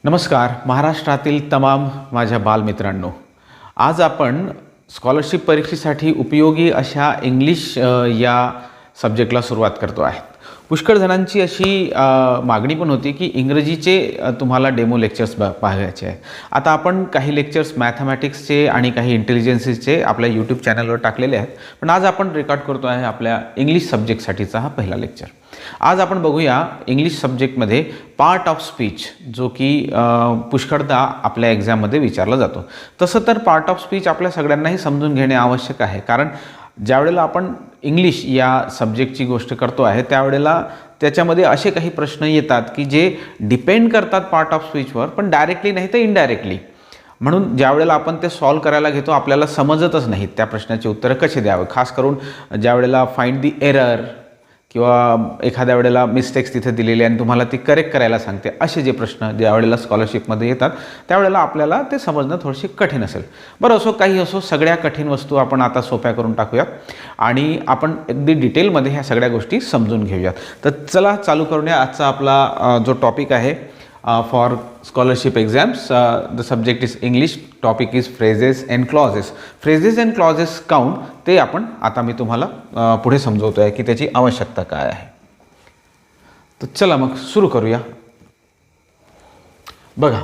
नमस्कार महाराष्ट्रातील तमाम माझ्या बालमित्रांनो, आज आपण स्कॉलरशिप परीक्षेसाठी उपयोगी अशा इंग्लिश या सब्जेक्टला सुरुवात करतो आहे. पुष्कळ जणांची अशी मागणी पण होती की इंग्रजीचे तुम्हाला डेमो लेक्चर्स पाहायचे आहे. आता आपण काही लेक्चर्स मॅथमॅटिक्सचे आणि काही इंटेलिजन्सीचे आपल्या यूट्यूब चॅनलवर टाकलेले आहेत, पण आज आपण रेकॉर्ड करतो आहे आपल्या इंग्लिश सब्जेक्टसाठीचा हा पहिला लेक्चर. आज आपण बघूया इंग्लिश सब्जेक्टमध्ये पार्ट ऑफ स्पीच, जो की पुष्कळदा आपल्या एक्झाममध्ये विचारला जातो. तसं तर पार्ट ऑफ स्पीच आपल्या सगळ्यांनाही समजून घेणे आवश्यक आहे, कारण ज्यावेळेला आपण इंग्लिश या सब्जेक्टची गोष्ट करतो आहे त्यावेळेला त्याच्यामध्ये असे काही प्रश्न येतात की जे डिपेंड करतात पार्ट ऑफ स्पीचवर, पण डायरेक्टली नाही तर इनडायरेक्टली. म्हणून ज्यावेळेला आपण ते सॉल्व करायला घेतो आपल्याला समजतच नाहीत त्या प्रश्नाची उत्तरं कसे द्यावे. खास करून ज्यावेळेला फाइंड दी एरर किंवा एखाद्या वेळेला मिस्टेक्स तिथे दिलेले आणि तुम्हाला ती करेक्ट करायला सांगते, असे जे प्रश्न ज्यावेळेला स्कॉलरशिपमध्ये येतात त्यावेळेला आपल्याला ते समजणं थोडीशी कठीण असेल. बरं असो, काही असो, सगळ्या कठीण वस्तू आपण आता सोप्या करून टाकूयात आणि आपण अगदी डिटेलमध्ये ह्या सगळ्या गोष्टी समजून घेऊयात. तर चला चालू करूया. आजचा आपला जो टॉपिक आहे for scholarship exams, the subject is English, topic is phrases and clauses. Phrases and clauses count ते आपण आता मी तुम्हाला पुढे समजवतो आहे की त्याची आवश्यकता काय आहे. तर चला मग सुरू करूया. बघा,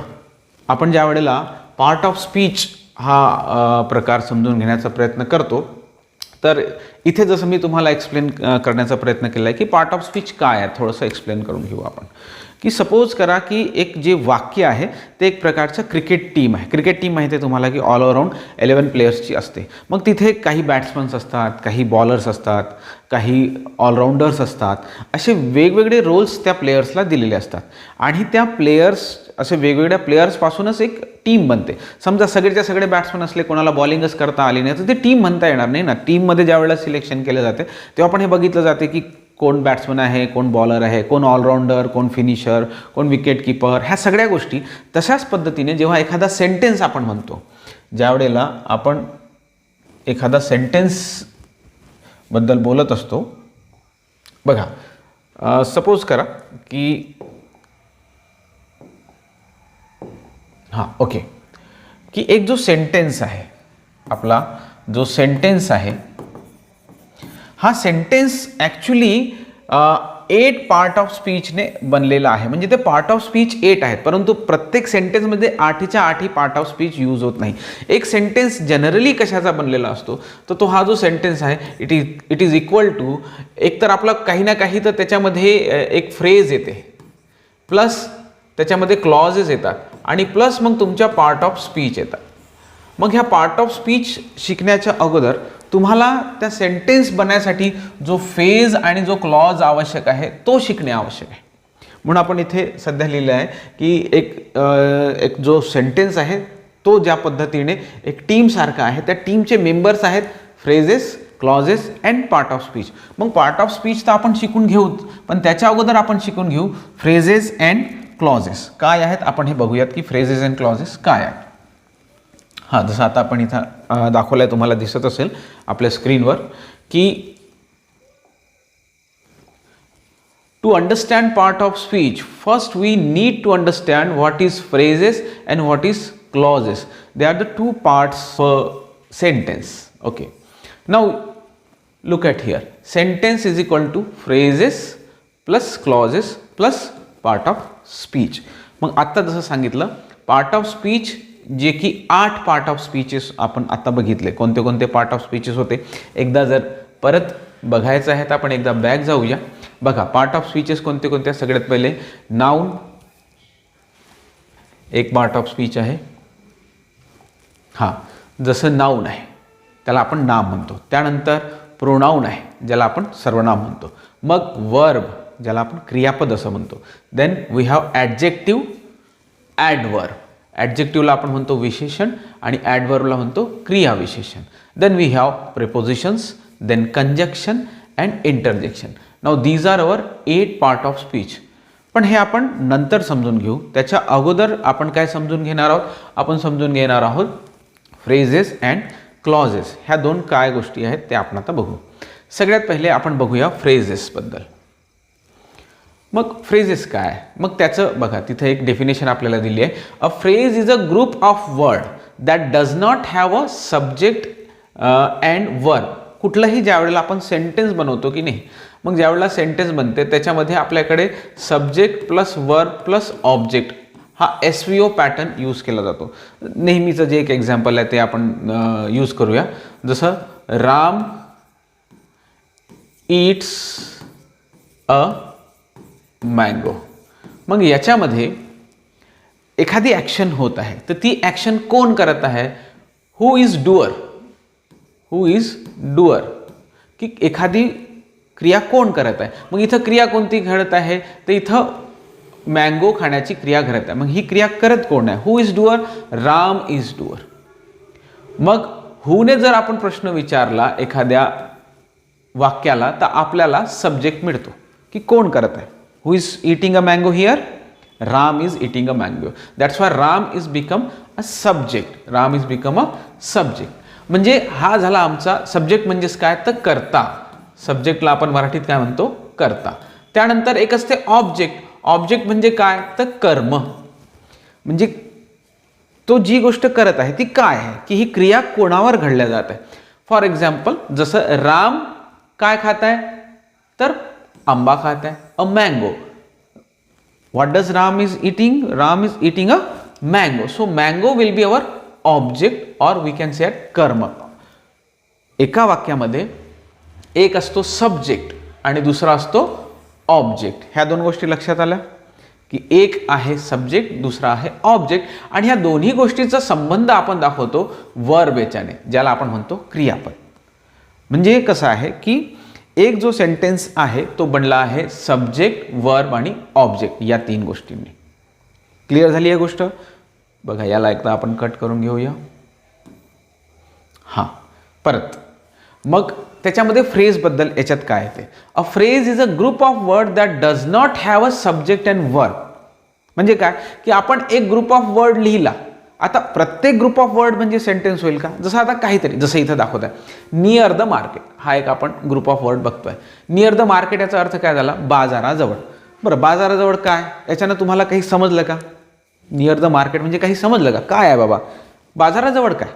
आपण ज्या वेळेला पार्ट ऑफ स्पीच हा प्रकार समजून घेण्याचा प्रयत्न करतो, तर इथे जसं मी तुम्हाला एक्सप्लेन करण्याचा प्रयत्न केला आहे की पार्ट ऑफ स्पीच काय आहे, थोडंसं एक्सप्लेन करून घेऊ आपण. की सपोज करा की एक जे वाक्य आहे ते एक प्रकारचं क्रिकेट टीम आहे. क्रिकेट टीम माहिती आहे तुम्हाला की ऑल अराउंड 11 प्लेयर्सची असते. मग तिथे काही बॅट्समन्स असतात, काही बॉलर्स असतात, काही ऑलराऊंडर्स असतात. असे वेगवेगळे रोल्स त्या प्लेयर्सला दिलेले असतात आणि त्या प्लेयर्स असे वेगवेगळ्या प्लेयर्सपासूनच एक टीम बनते. समजा सगळेच्या सगळे बॅट्समन असले, कोणाला बॉलिंगच करता आली नाही, तर ते टीम म्हणता येणार नाही ना. टीममध्ये ज्या वेळेला सिलेक्शन केलं जाते तेव्हा पण हे बघितलं जाते की कोण बॅट्समन आहे, कोण बॉलर आहे, कोण ऑलराऊंडर, कोण फिनिशर, कोण विकेट कीपर, ह्या सगळ्या गोष्टी. तशाच पद्धतीने जेव्हा एखादा सेंटेन्स आपण म्हणतो, ज्यावेळेला आपण एखादा सेंटेन्सबद्दल बोलत असतो, बघा सपोज करा की की एक जो सेंटेन्स आहे, आपला जो सेंटेन्स आहे, हा सेंटेन्स ॲक्च्युली 8 पार्ट ऑफ स्पीचने बनलेला आहे. म्हणजे ते पार्ट ऑफ स्पीच 8 आहेत, परंतु प्रत्येक सेंटेन्समध्ये 8च्या 8 पार्ट ऑफ स्पीच यूज होत नाही. एक सेंटेन्स जनरली कशाचा बनलेला असतो, तर तो हा जो सेंटेन्स आहे इट इज इक्वल टू, एक तर आपला काही ना काही तर त्याच्यामध्ये एक फ्रेज येते, प्लस त्याच्यामध्ये क्लॉजेस येतात आणि प्लस मग तुमच्या पार्ट ऑफ स्पीच येतात. मग ह्या पार्ट ऑफ स्पीच शिकण्याच्या अगोदर तुम्हाला त्या सेंटेन्स बनण्यासाठी जो फेज आणि जो क्लॉज आवश्यक आहे तो शिकणे आवश्यक आहे. म्हणून आपण इथे सध्या लिहिलं आहे की एक जो सेंटेन्स आहे तो ज्या पद्धतीने एक टीमसारखा आहे, त्या टीमचे मेंबर्स आहेत phrases, clauses and part of speech. मग पार्ट ऑफ स्पीच तर आपण शिकून घेऊच, पण त्याच्या अगोदर आपण शिकून घेऊ फ्रेजेस अँड क्लॉजेस काय आहेत. आपण हे बघूयात की फ्रेजेस अँड क्लॉजेस काय आहेत. जसं आता आपण इथं दाखवलं आहे, तुम्हाला दिसत असेल आपल्या स्क्रीनवर की to understand part of speech first we need to understand what is phrases and what is clauses. They are the 2 parts for sentence. Okay, now look at here. Sentence is equal to phrases plus clauses plus part of speech. मग आत्ता जसं सांगितलं, part of speech जे की 8 part of speeches आपण आता बघितले. कोणते कोणते पार्ट ऑफ स्पीचेस होते एकदा जर परत बघायचं आहे तर आपण एकदा बॅक जाऊया. बघा, पार्ट ऑफ स्पीचेस कोणते कोणते. सगळ्यात पहिले नाउन एक पार्ट ऑफ स्पीच आहे. जसं नाउन आहे त्याला आपण नाम म्हणतो. त्यानंतर प्रोनाउन आहे ज्याला आपण सर्वनाम म्हणतो. मग वर्ब ज्याला आपण क्रियापद असं म्हणतो. Then we have adjective, adverb. ॲडजेक्टिव्हला आपण म्हणतो विशेषण आणि ॲडवर्बला म्हणतो क्रियाविशेषण. Then we have prepositions, then conjunction and interjection. Now these are our 8 part of speech. पण हे आपण नंतर समजून घेऊ. त्याच्या अगोदर आपण काय समजून घेणार आहोत, आपण समजून घेणार आहोत फ्रेजेस अँड क्लॉजेस. ह्या 2 काय गोष्टी आहेत ते आपण आता बघू. सगळ्यात पहिले आपण बघूया फ्रेजेसबद्दल. मग फ्रेजेस काय, मग त्याचं बघा तिथे एक डेफिनेशन आपल्याला दिली आहे. A phrase is a group of word that does not have a subject and verb. कुठलंही ज्यावेळेला आपण सेंटेन्स बनवतो की नाही, मग ज्यावेळेला सेंटेन्स बनते त्याच्यामध्ये आपल्याकडे subject plus verb plus object हा SVO पॅटर्न यूज केला जातो. नेहमीचं जे एक एक्झाम्पल आहे ते आपण यूज करूया. जसं राम ईट्स अ मँगो. मग याच्यामध्ये एखादी ॲक्शन होत आहे तर ती ॲक्शन कोण करत आहे, who is doer, who is doer, की एखादी क्रिया कोण करत आहे. मग इथं क्रिया कोणती घडत आहे, तर इथं मँगो खाण्याची क्रिया घडत आहे. मग ही क्रिया करत कोण आहे, who is doer, Ram is doer. मग हूने जर आपण प्रश्न विचारला एखाद्या वाक्याला तर आपल्याला सब्जेक्ट मिळतो की कोण करत आहे. Who is eating a mango here, Ram is eating a mango. That's why Ram is become a subject, Ram is become a subject. म्हणजे हा झाला आमचा सब्जेक्ट. म्हणजेच काय, तर कर्ता. सब्जेक्टला आपण मराठीत काय म्हणतो, कर्ता. त्यानंतर एक असते ऑब्जेक्ट. ऑब्जेक्ट म्हणजे काय, तर कर्म. म्हणजे तो जी गोष्ट करत आहे ती काय आहे, की ही क्रिया कोणावर घडल्या जात आहे. फॉर एक्झाम्पल जसं राम काय खात आहे, तर आंबा खात आहे, a mango. What does Ram is eating, Ram is eating a mango. So mango will be our object or we can say कर्म. एका वाक्यामध्ये एक असतो सब्जेक्ट आणि दुसरा असतो ऑब्जेक्ट. ह्या दोन गोष्टी लक्षात आल्या की एक आहे सब्जेक्ट, दुसरा आहे ऑब्जेक्ट. आणि ह्या दोन्ही गोष्टीचा संबंध आपण दाखवतो वर्ब याच्याने, ज्याला आपण म्हणतो क्रियापद. म्हणजे कसं आहे की एक जो सेंटेन्स आहे तो बनला आहे सब्जेक्ट, वर्ब आणि ऑब्जेक्ट या तीन गोष्टींनी. क्लिअर झाली आहे गोष्ट. बघा याला एकदा आपण कट करून घेऊया. हां, परत मग त्याच्यामध्ये फ्रेजबद्दल याच्यात काय येते. A phrase is a group of word that does not have a subject and verb. म्हणजे काय, की आपण एक ग्रुप ऑफ वर्ड लिहिला. आता प्रत्येक ग्रुप ऑफ वर्ड म्हणजे सेंटेन्स होईल का, जसं आता काहीतरी, जसं इथं दाखवत आहे नियर द मार्केट, हा एक आपण ग्रुप ऑफ वर्ड बघतोय. नियर द मार्केट याचा अर्थ काय झाला, बाजाराजवळ. बरं, बाजाराजवळ काय, याच्यानं तुम्हाला काही समजलं का. नियर द मार्केट म्हणजे काही समजलं का, काय आहे बाबा बाजाराजवळ, काय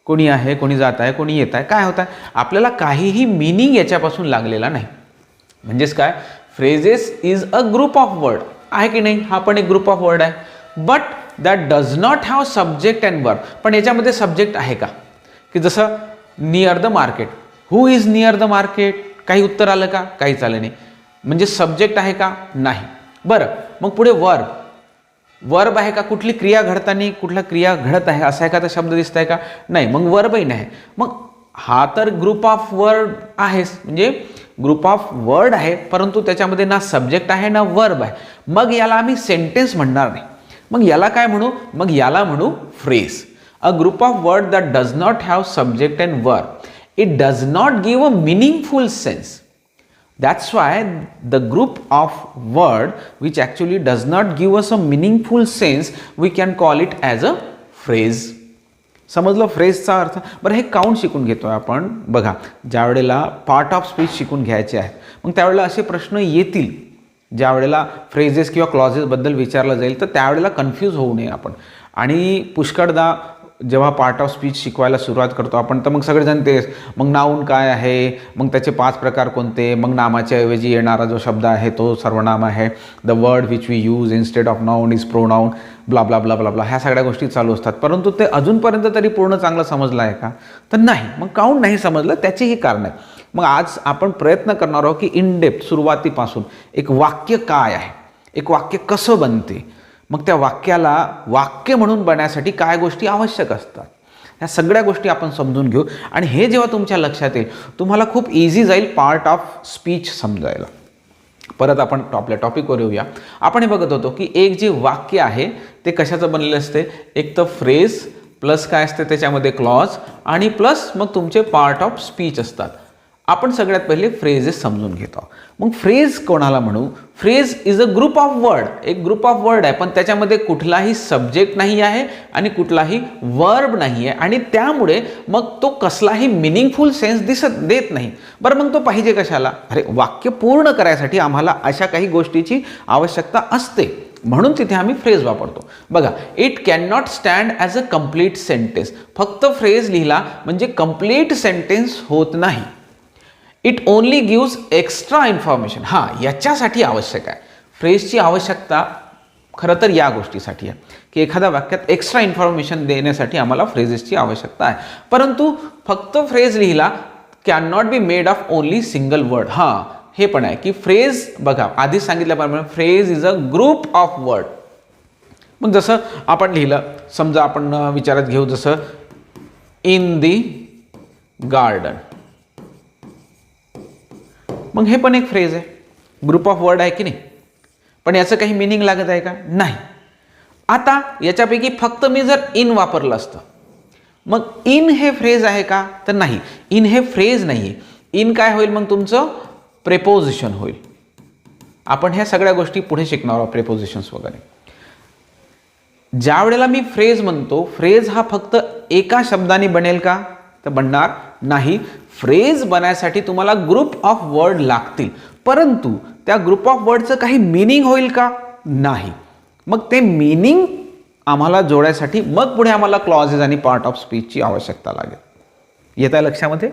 कोणी आहे, कोणी जात आहे, कोणी येत आहे, काय होत आहे, आपल्याला काहीही मिनिंग याच्यापासून लागलेला नाही. म्हणजेच काय, phrases is a group of word आहे की नाही, हा पण एक ग्रुप ऑफ वर्ड आहे. But that does not have subject and verb. पण याच्यामध्ये सब्जेक्ट आहे का, की जसं near the market, who is near the market, काही उत्तर आलं का, काहीच आलं नाही. म्हणजे सब्जेक्ट आहे का, नाही. बरं, मग पुढे वर्ब. वर्ब आहे का, कुठली क्रिया घडताना कुठला क्रिया घडत आहे असा एखादा शब्द दिसत आहे का, नाही. मग वर्बही नाही. मग हा तर ग्रुप ऑफ वर्ड आहेच, म्हणजे ग्रुप ऑफ वर्ड आहे, परंतु त्याच्यामध्ये ना सब्जेक्ट आहे ना वर्ब आहे. मग याला आम्ही सेंटेन्स म्हणणार नाही. मग याला काय म्हणू, मग याला म्हणू phrase. A group of word that does not have subject and verb. It does not give a meaningful sense. That's why the group of word which actually does not give us a meaningful sense, we can call it as a phrase. समजलं फ्रेजचा अर्थ. बरं, हे count शिकून घेतोय आपण. बघा, ज्या वेळेला पार्ट ऑफ स्पीच शिकून घ्यायचे आहेत, मग त्यावेळेला असे प्रश्न येतील ज्या वेळेला फ्रेजेस किंवा क्लॉजेसबद्दल विचारलं जाईल, तर त्यावेळेला कन्फ्यूज होऊ नये आपण. आणि पुष्कळदा जेव्हा पार्ट ऑफ स्पीच शिकवायला सुरुवात करतो आपण, तर मग सगळेजण तेच, मग नाऊन काय आहे, मग त्याचे 5 प्रकार कोणते, मग नामाच्या ऐवजी येणारा जो शब्द आहे तो सर्वनाम आहे, the word which we use instead of noun is pronoun, blah blah blah blah blah, ह्या सगळ्या गोष्टी चालू असतात. परंतु ते अजूनपर्यंत तरी पूर्ण चांगलं समजलं आहे का, तर नाही. मग काउंट नाही समजलं, त्याचीही कारण आहे. मग आज आपण प्रयत्न करणार आहोत की इन डेप्थ सुरुवातीपासून एक वाक्य काय आहे, एक वाक्य कसं बनते, मग त्या वाक्याला वाक्य म्हणून बनण्यासाठी काय गोष्टी आवश्यक असतात, ह्या सगळ्या गोष्टी आपण समजून घेऊ. आणि हे जेव्हा तुमच्या लक्षात येईल, तुम्हाला खूप इझी जाईल पार्ट ऑफ स्पीच समजायला. परत आपण आपल्या टॉपिकवर येऊया. आपण हे बघत होतो की एक जे वाक्य आहे ते कशाचं बनलेलं असते, एक तर फ्रेज प्लस काय असते त्याच्यामध्ये क्लॉज, आणि प्लस मग तुमचे पार्ट ऑफ स्पीच असतात. आपण सगळ्यात पहिले फ्रेजेस समजून घेतो. मग फ्रेज कोणाला म्हणू? Phrase is a group of word. एक ग्रुप ऑफ वर्ड आहे, पण त्याच्यामध्ये कुठलाही सब्जेक्ट नाही आहे आणि कुठलाही वर्ब नाही आहे, आणि त्यामुळे मग तो कसलाही मिनिंगफुल सेन्स देत नाही. बरं, मग तो पाहिजे कशाला? अरे, वाक्य पूर्ण करायसाठी आम्हाला अशा काही गोष्टीची आवश्यकता असते, म्हणून तिथे आम्ही फ्रेज वापरतो. बघा, it can not stand as a complete sentence. फक्त फ्रेज लिहिला म्हणजे कम्प्लीट सेंटेन्स होत नाही. It only gives extra information. हां, याच्यासाठी आवश्यक आहे. फ्रेजची आवश्यकता खरं तर या गोष्टीसाठी आहे की एखाद्या वाक्यात एक्स्ट्रा इन्फॉर्मेशन देण्यासाठी आम्हाला फ्रेजेसची आवश्यकता आहे. परंतु फक्त फ्रेज लिहिला can not be made of only single word. हां, हे पण आहे की फ्रेज, बघा आधीच सांगितल्याप्रमाणे phrase is a group of word. मग जसं आपण लिहिलं, समजा आपण विचारात घेऊ, जसं इन दी गार्डन. मग हे पण एक फ्रेज आहे, ग्रुप ऑफ वर्ड आहे की नाही? पण याचं काही मिनिंग लागत आहे का? नाही. आता याच्यापैकी फक्त मी जर इन वापरलं असतं, मग इन हे फ्रेज आहे का? तर नाही, इन हे फ्रेज नाही आहे. इन काय होईल मग? तुमचं प्रेपोजिशन होईल. आपण ह्या सगळ्या गोष्टी पुढे शिकणार आहोत, प्रेपोजिशन्स वगैरे. ज्या वेळेला मी फ्रेज म्हणतो, फ्रेज हा फक्त एका शब्दाने बनेल का? तर बनणार नाही. फ्रेज बनायसाठी तुम्हाला ग्रुप ऑफ वर्ड लागतील, परंतु त्या ग्रुप ऑफ वर्डचं काही मिनिंग होईल का? नाही. मग ते मिनिंग आम्हाला जोडायसाठी मग पुढे आम्हाला क्लॉजेस आणि पार्ट ऑफ स्पीचची आवश्यकता लागेल. येत आहे लक्षामध्ये?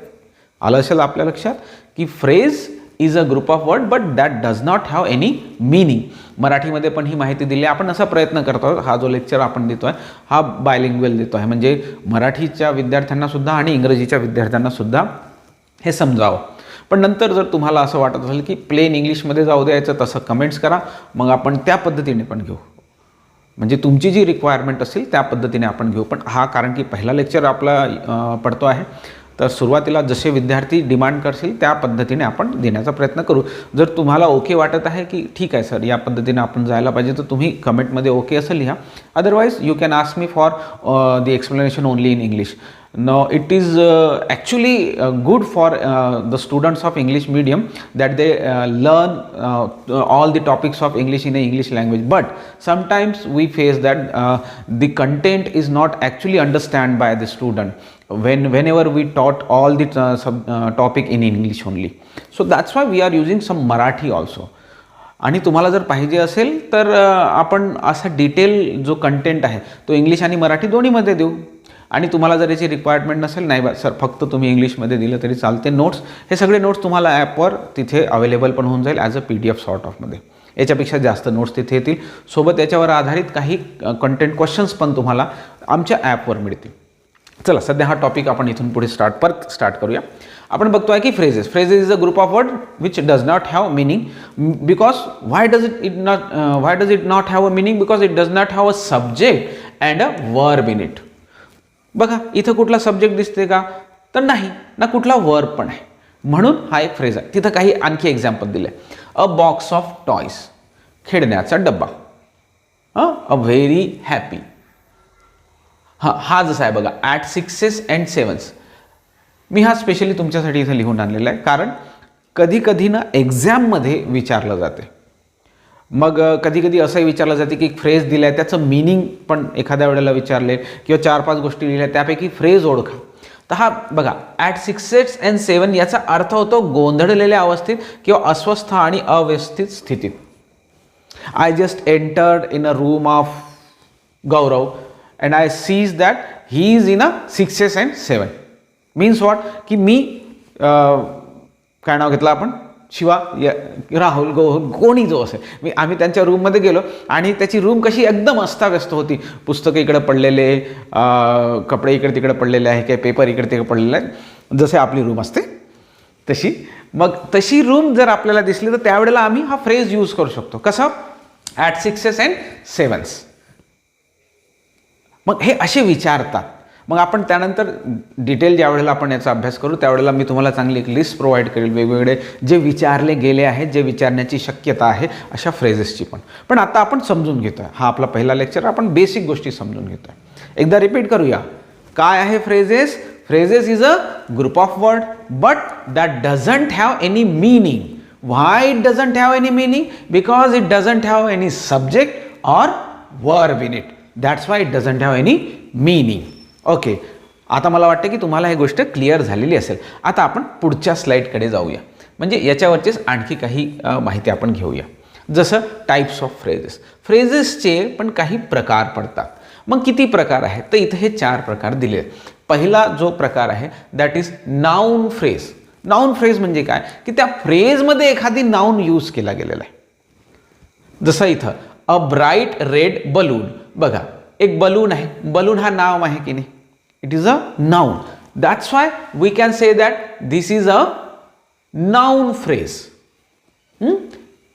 आलं असेल आपल्या लक्षात की phrase is a group of word but that does not have any meaning. मराठीमध्ये पण ही माहिती दिली आहे. आपण असा प्रयत्न करतो, हा जो लेक्चर आपण देतो आहे हा बायलिंग्वेल देतो आहे, म्हणजे मराठीच्या विद्यार्थ्यांना सुद्धा आणि इंग्रजीच्या विद्यार्थ्यांना सुद्धा हे समजावं. पण नंतर जर तुम्हाला असं वाटत असेल की प्लेन इंग्लिशमध्ये जाऊ द्यायचं, तसं कमेंट्स करा, मग आपण त्या पद्धतीने पण घेऊ. म्हणजे तुमची जी रिक्वायरमेंट असेल त्या पद्धतीने आपण घेऊ. पण हा कारण की पहिला लेक्चर आपला पडतो आहे, तर सुरुवातीला जसे विद्यार्थी डिमांड करतील त्या पद्धतीने आपण देण्याचा प्रयत्न करू. जर तुम्हाला ओके वाटत आहे की ठीक आहे सर, या पद्धतीने आपण जायला पाहिजे, तर तुम्ही कमेंटमध्ये ओके असं लिहा. Otherwise you can ask me for the explanation only in English. Now it is actually good for the students of English medium that they learn all the topics of English in a English language, but sometimes we face that the content is not actually understand by the student whenever we taught all the topic in English only. So that's why we are using some Marathi also. आणि तुम्हाला जर पाहिजे असेल तर आपण असा detail जो content आहे तो इंग्लिश आणि मराठी दोन्हीमध्ये देऊ. आणि तुम्हाला जर याची रिक्वायरमेंट नसेल, नाही बा सर फक्त तुम्ही इंग्लिशमध्ये दिलं तरी चालते नोट्स, हे सगळे नोट्स तुम्हाला ॲपवर तिथे अवेलेबल पण होऊन जाईल ॲज अ PDF सॉर्ट ऑफमध्ये. याच्यापेक्षा जास्त नोट्स तिथे येतील. सोबत याच्यावर आधारित काही कंटेंट क्वेश्चन्स पण तुम्हाला आमच्या ॲपवर मिळतील. चला, सध्या हा टॉपिक आपण इथून पुढे स्टार्ट करूया. आपण बघतो आहे की phrases is a group of word which does not have meaning. Because why does it not have a meaning? Because it does not have a subject and a verb in it. बघा, इथं कुठला subject दिसते का? तर नाही ना, कुठला verb पण आहे, म्हणून हा एक फ्रेज आहे. तिथं काही आणखी एक्झाम्पल दिले. अ बॉक्स ऑफ टॉयज, खेळण्याचा डब्बा. A very happy. हा जसा आहे बघा, ॲट 6s and 7s. मी हा स्पेशली तुमच्यासाठी इथं लिहून आणलेला आहे, कारण कधी कधी ना एक्झाममध्ये विचारलं जाते. मग कधी कधी असंही विचारलं जाते की फ्रेज दिला आहे त्याचं मिनिंग पण एखाद्या वेळेला विचारले, किंवा 4-5 गोष्टी लिहिल्या त्यापैकी फ्रेज ओळखा. तर हा बघा, ॲट 6s and 7 याचा अर्थ होतो गोंधळलेल्या अवस्थेत किंवा अस्वस्थ आणि अव्यवस्थित स्थितीत. I just entered in a room of Gaurav and I sees that he is in a 6s and 7. Means what? की मी काय नाव घेतलं आपण, शिवा, राहुल, कोणी जो असेल, आम्ही त्यांच्या रूममध्ये गेलो आणि त्याची रूम कशी एकदम अस्ताव्यस्त होती. पुस्तकं इकडे पडलेले, कपडे इकडे तिकडे पडलेले आहे, काही पेपर इकडे तिकडे पडलेले आहेत, जसे आपली रूम असते तशी. मग तशी रूम जर आपल्याला दिसली तर त्यावेळेला आम्ही हा फ्रेज यूज करू शकतो. कसं? At 6s and 7s. मग हे असे विचारतात. मग आपण त्यानंतर डिटेल ज्या वेळेला आपण याचा अभ्यास करू त्यावेळेला मी तुम्हाला चांगली एक लिस्ट प्रोव्हाइड करेल, वेगवेगळे जे विचारले गेले आहेत, जे विचारण्याची शक्यता आहे अशा फ्रेजेसची पण आता आपण समजून घेतो आहे. हा आपला पहिला लेक्चर, आपण बेसिक गोष्टी समजून घेतो आहे. एकदा रिपीट करूया. काय आहे phrases? Phrases is a group of word but that doesn't have any meaning. Why it doesn't have any meaning? Because it doesn't have any subject or verb in it. That's why it doesn't have any meaning. Okay. आता मला वाटतं की तुम्हाला ही गोष्ट clear झालेली असेल. आता आपण पुढच्या स्लाइडकडे जाऊया. म्हणजे याच्यावरचीच आणखी काही माहिती आपण घेऊया. जसं टाइप्स ऑफ फ्रेजेस. फ्रेजेसचे पण काही प्रकार पडतात. मग किती प्रकार आहेत? तर इथे हे 4 प्रकार दिले आहेत. पहिला जो प्रकार आहे that is noun phrase. Noun phrase म्हणजे काय की त्या फ्रेजमध्ये एखादी नाउन यूज केला गेलेला आहे. जसं इथं अ ब्राईट रेड बलून. बघा एक बलून आहे. बलून हा नाव आहे की नाही? It is a noun. That's why we can say that this is a noun phrase.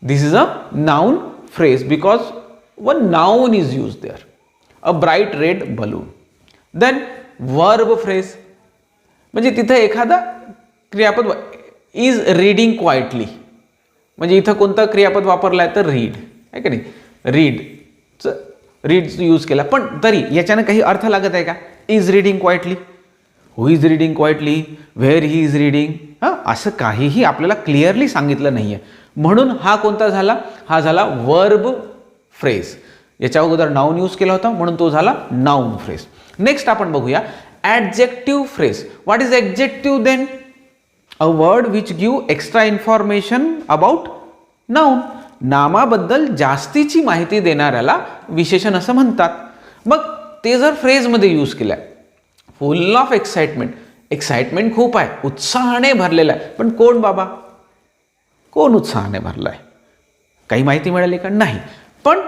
This is a noun phrase because one noun is used there. A bright red balloon. Then verb phrase म्हणजे तिथे एखादा क्रियापद is reading quietly. म्हणजे इथं कोणतं क्रियापद वापरलाय तर रीड आहे का नाही? रीड यूज केला पण तरी याच्यानं काही अर्थ लागत आहे का? Is reading quietly. Who is reading quietly? Where he is reading? असं काहीही आपल्याला क्लिअरली सांगितलं नाही आहे. म्हणून हा कोणता झाला? हा झाला वर्ब फ्रेज. याच्या अगोदर नाउन यूज केला होता म्हणून तो झाला नाउन फ्रेज. नेक्स्ट आपण बघूया adjective phrase. What is adjective then? A word which give extra information about noun. नामाबद्दल जास्तीची माहिती देणाऱ्याला विशेषण असं म्हणतात. मग ते जर फ्रेजमध्ये यूज केलं आहे, फुल ऑफ एक्साइटमेंट. एक्साइटमेंट खूप आहे, उत्साहाने भरलेला आहे. पण कोण बाबा? कोण उत्साहाने भरला आहे? काही माहिती मिळाली का? नाही. पण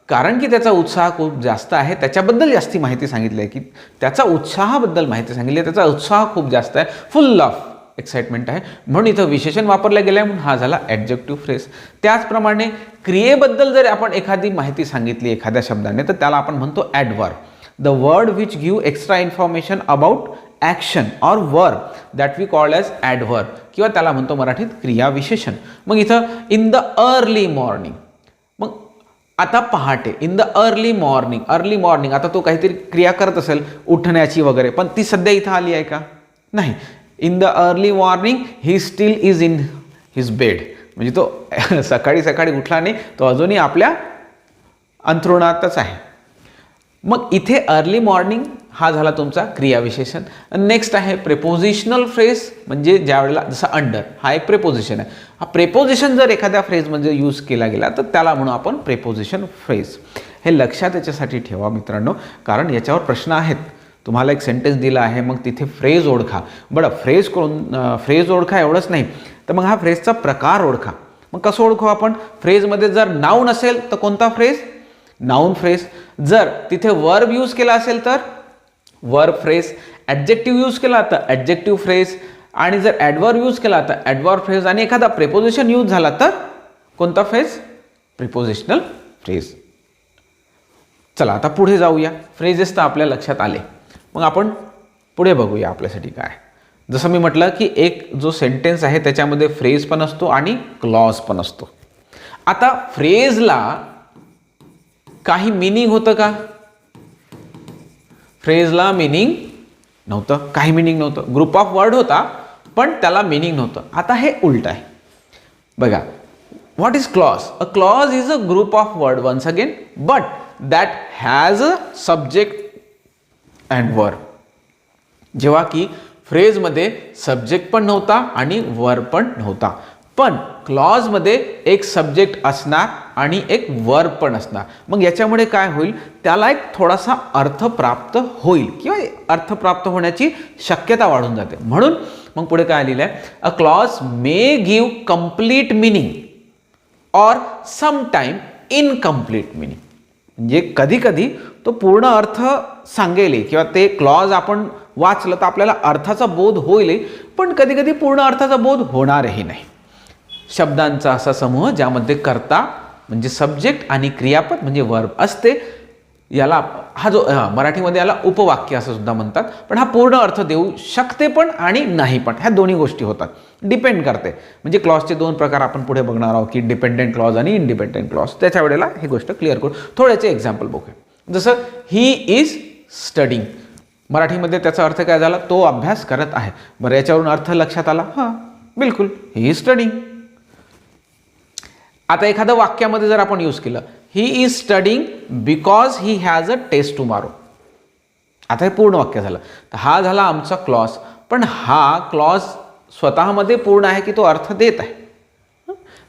कारण की त्याचा उत्साह खूप जास्त आहे त्याच्याबद्दल जास्ती माहिती सांगितली आहे की त्याचा उत्साहाबद्दल माहिती सांगितली आहे. त्याचा उत्साह खूप जास्त आहे, फुल ऑफ एक्साइटमेंट आहे म्हणून इथं विशेषण वापरलं गेलं आहे म्हणून हा झाला ॲडजेक्टिव्ह फ्रेज. त्याचप्रमाणे क्रियेबद्दल जर आपण एखादी माहिती सांगितली एखाद्या शब्दाने तर त्याला आपण म्हणतो adverb. The word which give extra information about action or verb that we called as adverb किंवा त्याला म्हणतो मराठीत क्रियाविशेषण. मग इथं इन द अर्ली मॉर्निंग. मग आता पहाटे in the early morning. Early morning आता तो काहीतरी क्रिया करत असेल उठण्याची वगैरे पण ती सध्या इथं आली आहे का? नाही. In the early morning he steel is in his bed. म्हणजे तो सकाळी सकाळी उठला नाही, तो अजूनही आपल्या अंथरुणातच आहे. मग इथे अर्ली मॉर्निंग हा झाला तुमचा क्रियाविशेषण. नेक्स्ट आहे प्रेपोजिशनल फ्रेज. म्हणजे ज्या वेळेला जसं अंडर हा एक प्रेपोजिशन आहे. हा प्रेपोजिशन जर एखाद्या फ्रेजमध्ये यूज केला गेला तर त्याला म्हणू आपण प्रेपोजिशन फ्रेज. हे लक्षात याच्यासाठी ठेवा मित्रांनो, कारण याच्यावर प्रश्न आहेत. तुम्हाला एक सेंटेन्स दिला आहे मग तिथे फ्रेज ओळखा. बरं फ्रेज ओळखा एवढंच नाही तर मग हा फ्रेजचा प्रकार ओळखा. मग कसं ओळखू आपण? फ्रेजमध्ये जर नाउन असेल तर कोणता फ्रेज? Noun phrase. जर तिथे वर्ब यूज केला असेल तर वर्ब फ्रेज. ॲडजेक्टिव्ह यूज केला तर ॲडजेक्टिव्ह फ्रेज. आणि जर ॲडवर्ब यूज केला तर ॲडवर्ब फ्रेज. आणि एखादा प्रेपोजिशन यूज झाला तर कोणता फ्रेज? Prepositional phrase. चला आता पुढे जाऊया. फ्रेजेस तर आपल्या लक्षात आले. मग आपण पुढे बघूया आपल्यासाठी काय. जसं मी म्हटलं की एक जो सेंटेन्स आहे त्याच्यामध्ये फ्रेज पण असतो आणि क्लॉज पण असतो. आता फ्रेजला काही मिनिंग होतं का? फ्रेजला मिनिंग नव्हतं. काही मिनिंग नव्हतं. ग्रुप ऑफ वर्ड होता पण त्याला मिनिंग नव्हतं. आता हे उलट आहे बघा. What is clause? A clause is a group of word once again but that has a subject and verb. जेव्हा की फ्रेजमध्ये सब्जेक्ट पण नव्हता आणि वर्ब पण नव्हता. पण क्लॉजमध्ये एक सब्जेक्ट असणार आणि एक वर्ब पण असणार. मग याच्यामुळे काय होईल? त्याला एक थोडासा अर्थ प्राप्त होईल किंवा अर्थ प्राप्त होण्याची शक्यता वाढून जाते. म्हणून मग पुढे काय लिहिलं आहे? A clause may give complete meaning or sometime incomplete meaning. म्हणजे कधी कधी तो पूर्ण अर्थ सांगेल किंवा ते क्लॉज आपण वाचलं तर आपल्याला अर्थाचा बोध होईल पण कधी कधी पूर्ण अर्थाचा बोध होणारही नाही. शब्दांचा असा समूह ज्यामध्ये कर्ता म्हणजे सब्जेक्ट आणि क्रियापद म्हणजे वर्ब असते. याला हा जो मराठीमध्ये याला उपवाक्य असं सुद्धा म्हणतात. पण हा पूर्ण अर्थ देऊ शकते पण आणि नाही पण. ह्या दोन्ही गोष्टी होतात. डिपेंड करते. म्हणजे क्लॉजचे 2 प्रकार आपण पुढे बघणार आहोत की डिपेंडेंट क्लॉज आणि इंडिपेंडेंट क्लॉज. त्याच्या वेळेला ही गोष्ट क्लिअर करू. थोड्याचे एक्झाम्पल बघूया. जसं ही इज स्टडिंग. मराठीमध्ये त्याचा अर्थ काय झाला? तो अभ्यास करत आहे. बरं, याच्यावरून अर्थ लक्षात आला? हां, बिलकुल. He is studying. आता एखादं वाक्यामध्ये जर आपण यूज केलं, he is studying because he has a test tomorrow. आता हे पूर्ण वाक्य झालं. तर हा झाला आमचा क्लॉज. पण हा क्लॉज स्वतःमध्ये पूर्ण आहे की तो अर्थ देत आहे?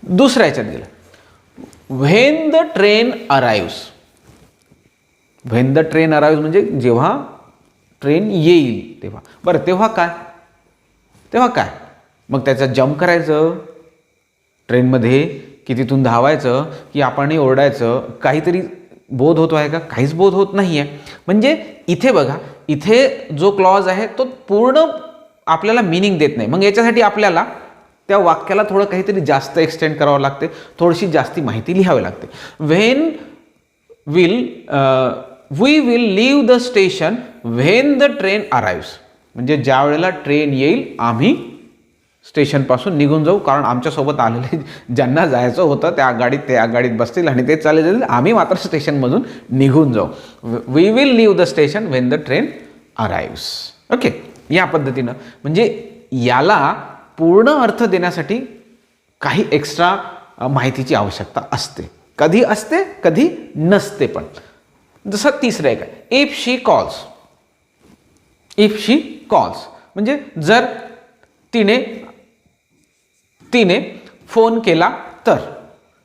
दुसऱ्या ह्याच्यात गेला, when the train arrives. When the train arrives म्हणजे जेव्हा ट्रेन येईल तेव्हा. बरं, तेव्हा काय? तेव्हा काय? मग त्याचा जंप करायचं ट्रेनमध्ये की तिथून धावायचं की आपण ओरडायचं? काहीतरी बोध होतो आहे का? काहीच बोध होत नाही आहे. म्हणजे इथे बघा, इथे जो क्लॉज आहे तो पूर्ण आपल्याला मिनिंग देत नाही. मग याच्यासाठी आपल्याला त्या वाक्याला थोडं काहीतरी जास्त एक्सटेंड करावं लागते, थोडीशी जास्ती माहिती लिहावी लागते. When we will leave the station when the train arrives. म्हणजे ज्या वेळेला ट्रेन येईल आम्ही स्टेशनपासून निघून जाऊ, कारण आमच्यासोबत आलेले ज्यांना जायचं होतं त्या गाडीत बसतील आणि ते चालले जातील. आम्ही मात्र स्टेशनमधून निघून जाऊ. We will leave the station when the train arrives. Okay, या पद्धतीनं म्हणजे याला पूर्ण अर्थ देण्यासाठी काही एक्स्ट्रा माहितीची आवश्यकता असते. कधी असते, कधी नसते. पण जसं तिसरं एक आहे, if she calls. If she calls म्हणजे जर तिने फोन केला तर.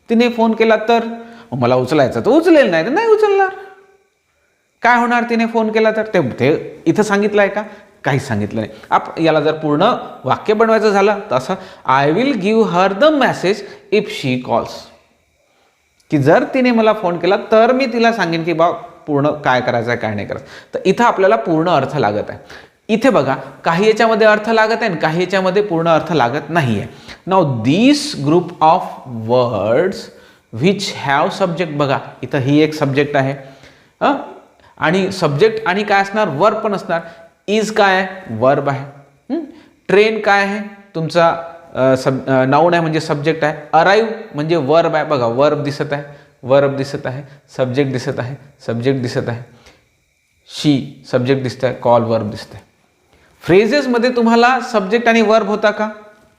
तिने फोन केला तर मला उचलायचं, तर उचलेल, नाही तर नाही उचलणार. काय होणार तिने फोन केला तर? ते इथं सांगितलं आहे का? काहीच सांगितलं नाही. याला जर पूर्ण वाक्य बनवायचं झालं तर असं, I will give her the message if she calls. की जर तिने मला फोन केला तर मी तिला सांगेन की बा पूर्ण काय करायचं आहे, काय नाही करायचं. तर इथं आपल्याला पूर्ण अर्थ लागत आहे. इथे बघा, काही याच्यामध्ये अर्थ लागत आहे आणि काही याच्यामध्ये पूर्ण अर्थ लागत नाही आहे. Now this group of words which have subject. बघा, इथं ही एक सब्जेक्ट आहे आणि सब्जेक्ट आणि काय असणार? वर्ब पण असणार. इज काय आहे? वर्ब आहे. ट्रेन काय आहे? तुमचा नाउन आहे म्हणजे सब्जेक्ट आहे. अराइव म्हणजे वर्ब आहे. बघा, वर्ब दिसत आहे, वर्ब दिसत आहे, सब्जेक्ट दिसत आहे, सब्जेक्ट दिसत आहे. शी सब्जेक्ट दिसत आहे, कॉल वर्ब दिसत आहे. फ्रेजेसमध्ये तुम्हाला सब्जेक्ट आणि वर्ब होता का?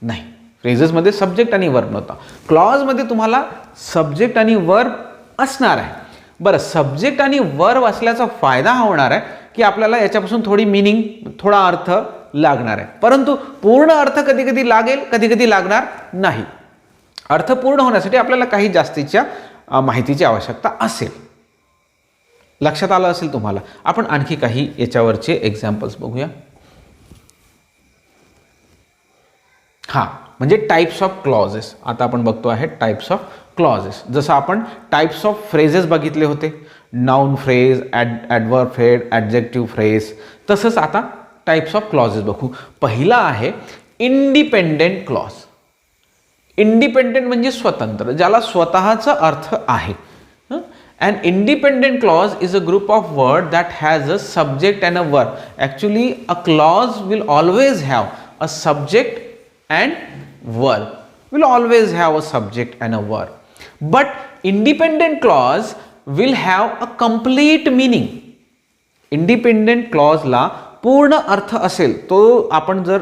नाही, फ्रेजेसमध्ये सब्जेक्ट आणि वर्ब नव्हता. क्लॉजमध्ये तुम्हाला सब्जेक्ट आणि वर्ब असणार आहे. बरं, सब्जेक्ट आणि वर्ब असल्याचा फायदा हा होणार आहे की आपल्याला याच्यापासून थोडी मिनिंग, थोडा अर्थ लागणार आहे. परंतु पूर्ण अर्थ कधी कधी लागेल, कधी कधी लागणार नाही. अर्थ पूर्ण होण्यासाठी आपल्याला काही जास्तीच्या माहितीची आवश्यकता असेल. लक्षात आलं असेल तुम्हाला. आपण आणखी काही याच्यावरचे एक्झाम्पल्स बघूया. हां, म्हणजे टाइप्स ऑफ क्लॉजेस. आता आपण बघतो आहे टाइप्स ऑफ क्लॉजेस. जसं आपण टाइप्स ऑफ फ्रेजेस बघितले होते, noun phrase, adverb phrase, adjective phrase. तसंच आता टाइप्स ऑफ क्लॉजेस बघू. पहिला आहे इंडिपेंडेंट क्लॉज. इंडिपेंडेंट म्हणजे स्वतंत्र, ज्याला स्वतःचा अर्थ आहे. An independent clause is a group of words that has a subject and a verb. Actually, a clause will always have a subject and verb. Will always have a subject and a verb. But independent clause will have a complete meaning. Independent clause ला पूर्ण अर्थ असेल, तो आपण जर